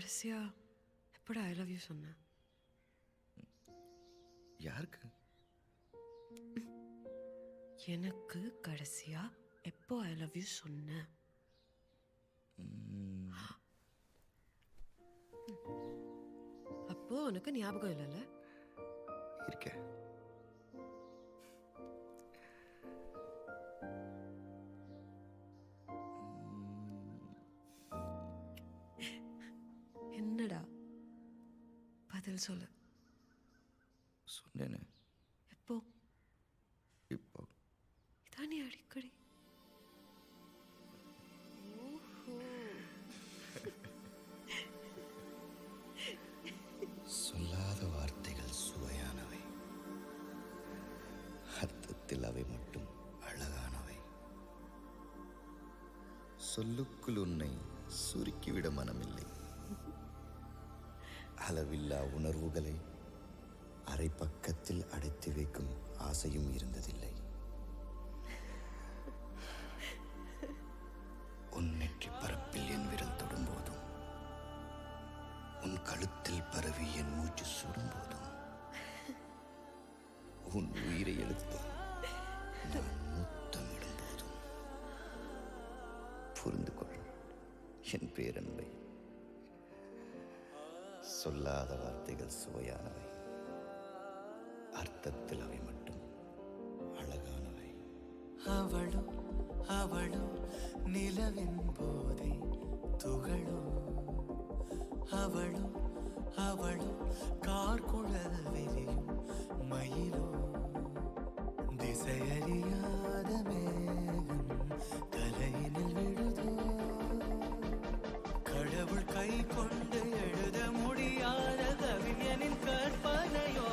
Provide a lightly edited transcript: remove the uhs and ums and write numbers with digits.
கடைசியா எப்படா I love you சொன்னேன்? யாருக்கு? எனக்கு கடைசியா எப்போ ஐ லவ் யூ சொன்னேன்? அப்போ உனக்கு ஞாபகம் இல்லைல்ல? இருக்க. என்னடா பதில் சொல்லு. சொன்னேனே. எப்போ? இப்போ. இதான் நீ அடிக்கடி. சொல்லாத வார்த்தைகள் சுவையானவை, அர்த்தத்தில் அவை மட்டும் அழகானவை. சொல்லுக்குள் உன்னை சுருக்கிவிட மனமில்லை. அளவில்லா உணர்வுகளை அரை பக்கத்தில் அடைத்து வைக்கும் ஆசையும் இருந்ததில்லை. உன் நெற்றி பரப்பில் என் விரல் தொடும்போதும், உன் கழுத்தில் பரவி என் மூச்சு சுடும்போதும், உன் உயிரை எழுத்து நான் முத்தமிடும் போதும் புரிந்து கொள் என் பேரன்பை. சொல்லாத வார்த்தைகள் சுவையானவை, அர்த்தத்தில் அவை மட்டும் அழகானவை. அவளோ அவளோ நிலவின் போதை துகளோ, அவளோ அவளோ கார்குழல் விரியும் மயிலோ, திசையறியாத மேகம் தலையினில் விழுதோ, கடவுள் கை கொண்டு எழுத முடியாத கவிஞனின் கற்பனையோ.